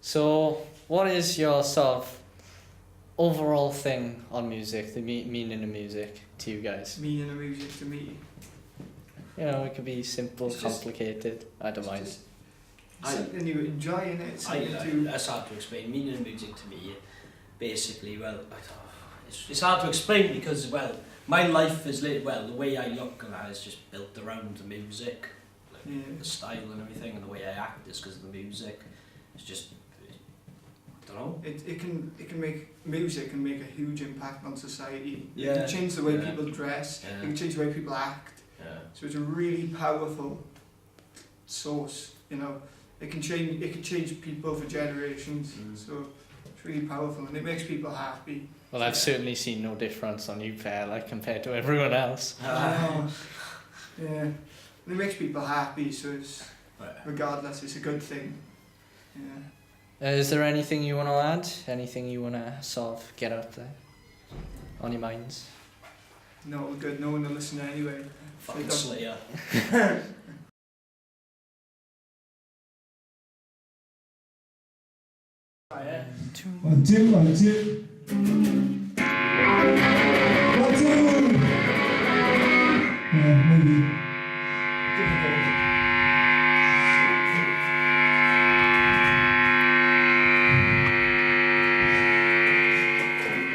So, what is your sort of overall thing on music, the meaning of music to you guys? Meaning of music to me. You know, it could be simple, It's just- complicated, I don't mind. It's something you enjoy, innit? It's something That's hard to explain. Meaning of music to me, basically, it's hard to explain because, my life is the way I look and that is just built around the music. The style and everything, and the way I act is because of the music. It's just, I don't know. It can make music can make a huge impact on society. It Yeah. can change the way people dress. Yeah. It can change the way people act. Yeah. So it's a really powerful source. You know, it can change people for generations. So it's really powerful, and it makes people happy. Well, I've certainly seen no difference on you pair, like, compared to everyone else. Yeah. It makes people happy, so it's, regardless, it's a good thing. Yeah. Is there anything you want to add? Anything you want to sort of get out there on your minds? No, we're good. No one will listen anyway. Fucking Slayer. One, two, one, two. One, two. Yeah, maybe.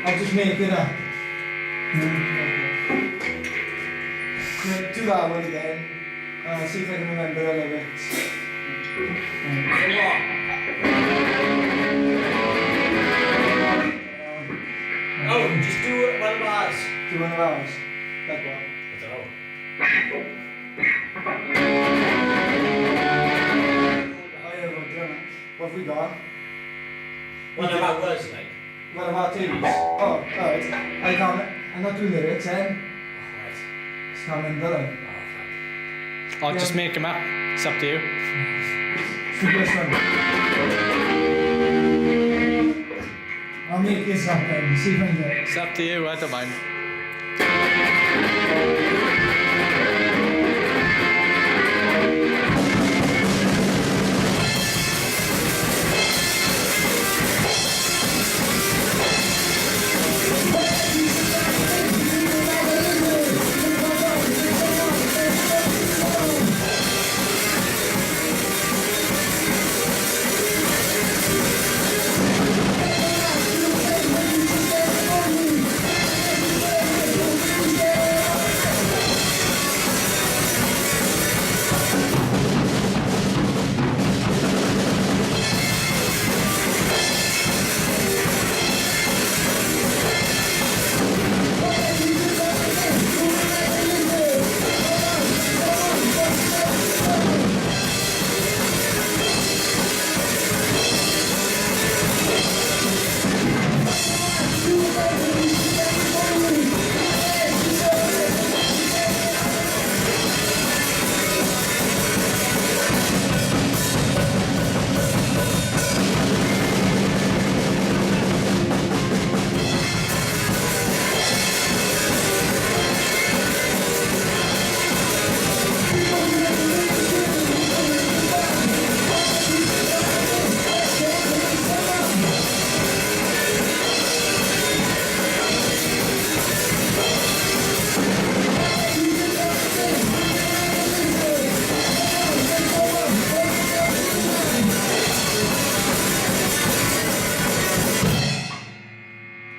I'll just make it up. Do that one again. See if I can remember the lyrics. Oh, just do it one of ours. Do one of ours. Like what? I don't know. Oh yeah, we're doing it. What have we got? One of ours, like. One of our tunes. Oh, alright. I'm not doing lyrics then. Right. It's not in the Or just make them up. It's up to you. It's the first one. I'll make this up then. See if I can get it. It's up to you. I don't mind.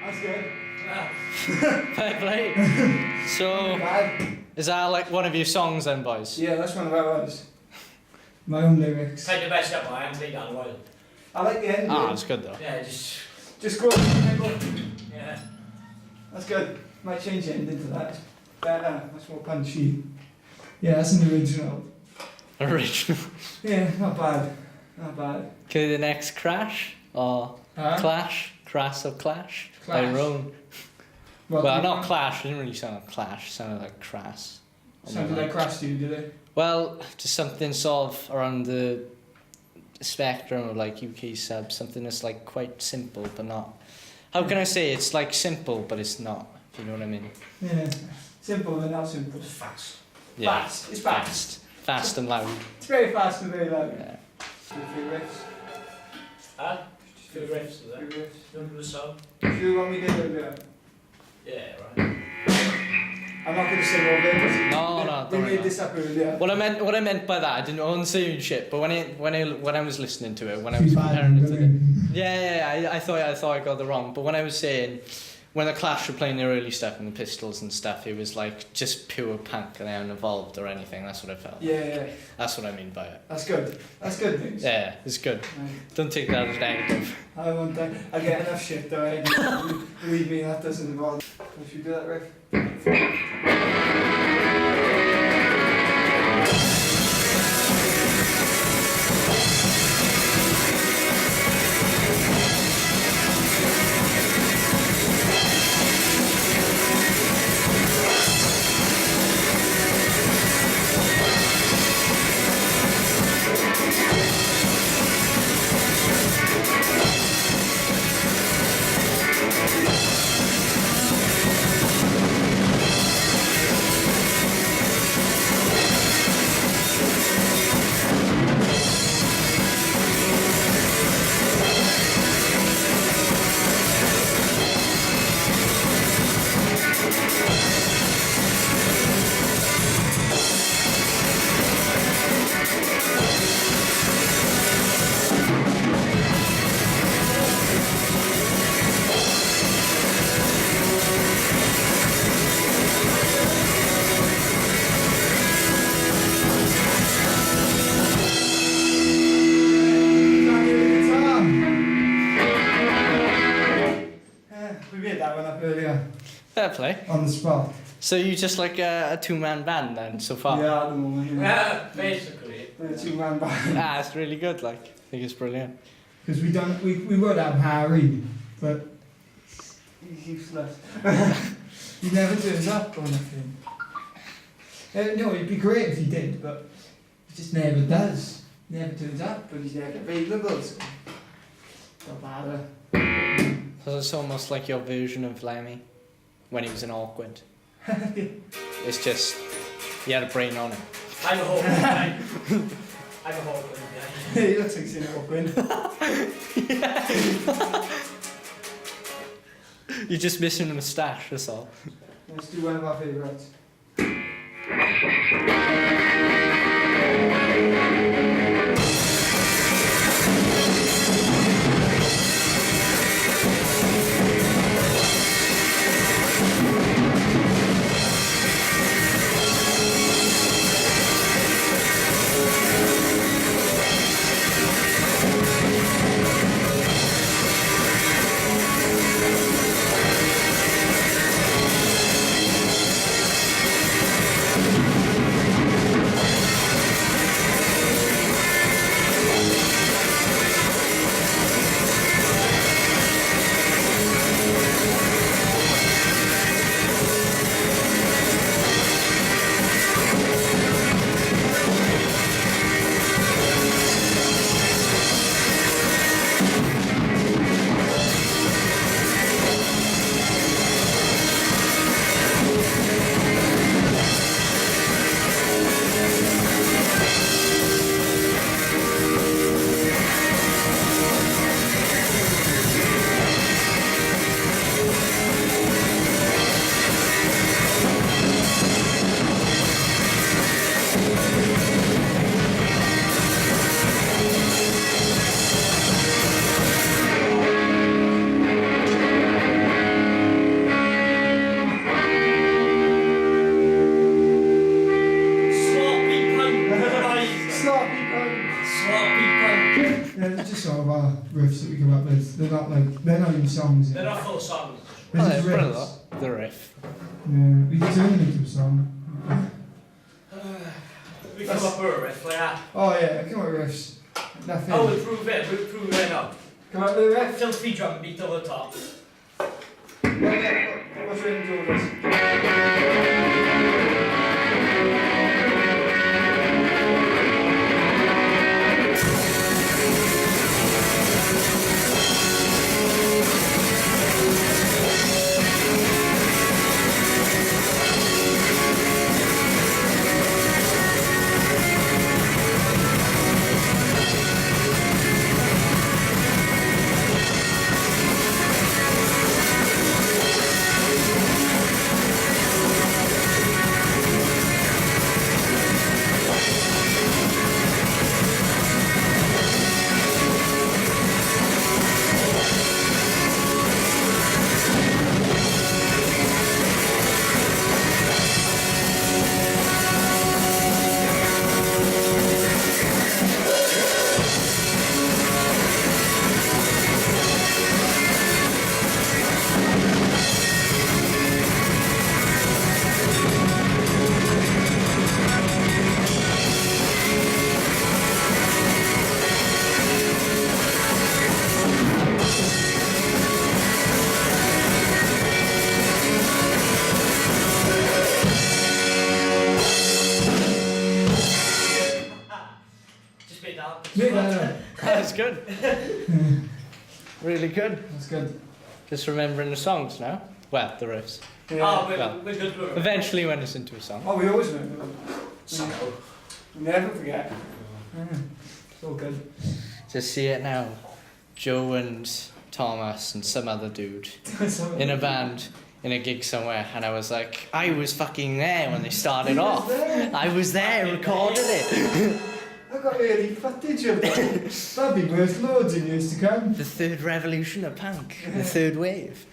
That's good. Fair play. So, Bad. is that like one of your songs then, boys? Yeah, that's one of ours. My own lyrics. Take the best up, I haven't played that in a while. I like the end. Ah, it's good though. Yeah, just. Just go. Yeah. That's good. Might change the ending to that. It's better. Much more punchy. Yeah, that's an original. Original. Yeah, not bad. Not bad. Okay, the next Crash or Huh? Clash? Crash or Clash? Clash. By Roan. What, Well, do you not want? Clash. It didn't really sound like Clash. It sounded like Crass. Sounded like Crash to you, did it? Well, just something sort of around the spectrum of like UK subs. Something that's like quite simple but not. How can I say it's like simple but it's not? If you know what I mean. Yeah. Simple but not simple. Just fast. Yeah. Fast. It's fast. Fast and loud. It's very fast and very loud. Yeah. Do a few riffs. Ah, few riffs, is Few that? riffs. Remember the song? Do you want me to do it? Yeah, right. I'm not going to sing all of it. 'cause No, we- no, We don't made worry. this up earlier. What I meant by that, I didn't own saying shit, but when I was listening to it, when I was Bad, comparing it to the really. yeah, I thought I got it wrong, but when I was saying when the Clash were playing their early stuff and the Pistols and stuff, it was like just pure punk and they hadn't evolved or anything. That's what I felt. Yeah. That's what I mean by it. That's good. That's good news. Yeah, it's good. Right. Don't take that as negative. I won't. I get enough shit though. Eh? Believe me, that doesn't involve. If you do that riff. that one up earlier Fair play. on the spot. So you just like a two-man band then, so far? Yeah, at the moment, yeah. Yeah, basically. We're a two-man band. Ah, it's really good, like. I think it's brilliant. Because we would have Harry, but he's useless. He never turns up or nothing. No, it'd be great if he did, but he just never does. Never turns up, but he's never available, so don't bother. So it's almost like your version of Lemmy when he was in Awkward. It's just, he had a brain on him. I'm a Hawkwind. I'm a Hawkwind, yeah. He looks like he's in Auckland. You're just missing a moustache, that's all. Let's do one of our favourites. Riffs that we come up with, they're not even songs. They're not full songs. They're Oh, just they're riffs. the riff. Yeah, we can turn them into a song. We come up with a riff like that. Oh yeah, come on riffs. Nothing. Oh, we'll prove it now. Come up with a riff. Filthy drum beat over the top. What's written to all this? That's good. Really good. That's good. Just remembering the songs now. Well, the riffs. Yeah. Oh, Well, we're good with it. Eventually when it's into a song. Oh, we always remember them. Somehow. We never forget. It's all good. Just see it now. Joe and Thomas and some other dude in a band in a gig somewhere, and I was like, I was fucking there when they started off. I was there, recorded it. I've got early footage of that. That'd be worth loads in years to come. The third revolution of punk, the third wave.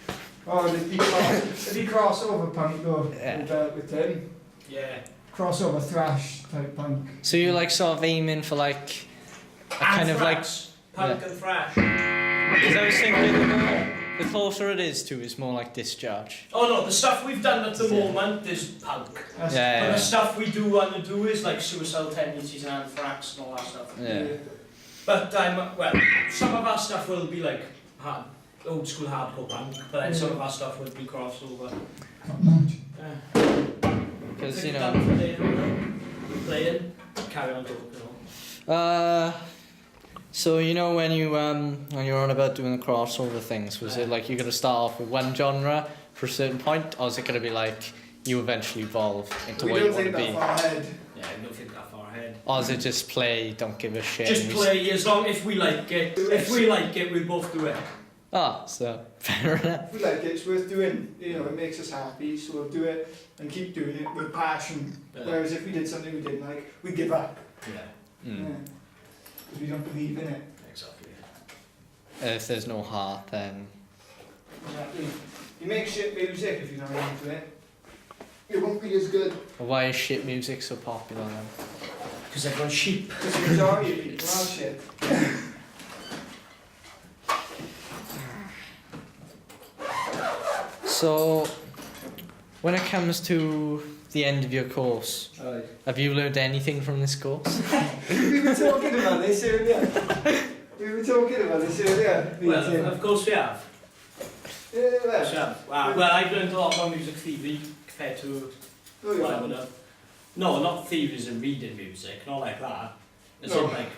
Oh, it'd be crossover punk though, Yeah. with him. Yeah. Crossover thrash type punk. So you're like sort of aiming for like a kind of like, Punk and thrash. because I was thinking The closer it is to, it's more like discharge. Oh no, the stuff we've done at the moment is punk. But the stuff we do want to do is like suicidal tendencies and anthrax and all that stuff. Yeah. But well, some of our stuff will be like old school hardcore punk, but then some of our stuff will be crossover. Because, you We're playing, carry on talking. So you know when you're on about doing the crossover things, was it like you're gonna start off with one genre for a certain point, or is it gonna be like you eventually evolve into what you want to be? Yeah, I don't think that far ahead. Or is it just play, don't give a shit? Just play as long if we like it. If we like it, we both do it. Ah, so fair enough. If we like it, it's worth doing. You know, it makes us happy, so we'll do it and keep doing it with passion. Whereas if we did something we didn't like, we'd give up. Yeah. Because we don't believe in it. Exactly. If there's no heart, then Exactly. You make shit music if you're not into it. It won't be as good. why is shit music so popular then? Because everyone's sheep. Because the majority of people are shit. So, when it comes to the end of your course, have you learned anything from this course? We were talking about this earlier. Well, of course we have. Yeah. Well, I've learned a lot about music theory compared to what I would have. No, not theories and reading music, not like that. It's No. not like,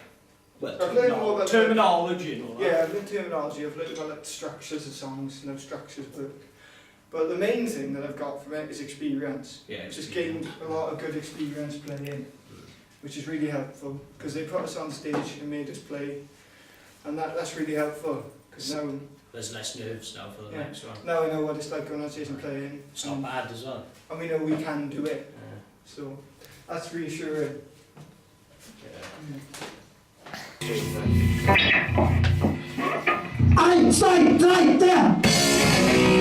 well, I've learned more about terminology and all that. Yeah, I've learned terminology, I've learned about like structures of songs and how structures work. But the main thing that I've got from it is experience. Yeah, I've just gained a lot of good experience playing, which is really helpful because they put us on stage and made us play, and that's really helpful because now There's less nerves now for the Yeah. next one. I know what it's like going on stage and playing, It's not bad as well. and we know we can do it. So that's reassuring. Einstein, right there!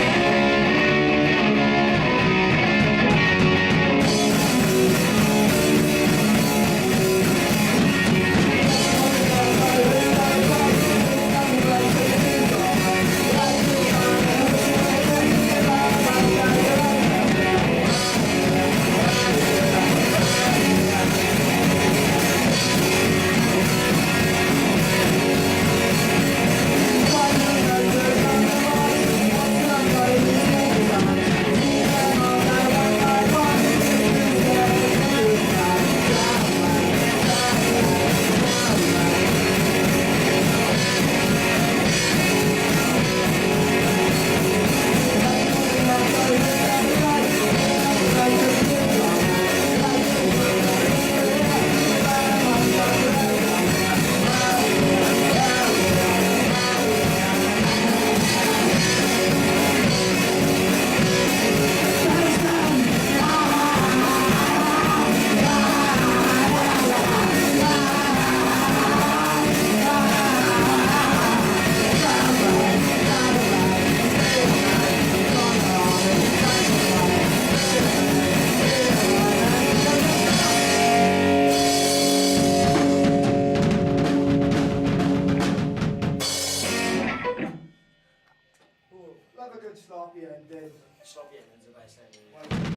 Love a good sloppy ending. Sloppy ending's the best ending.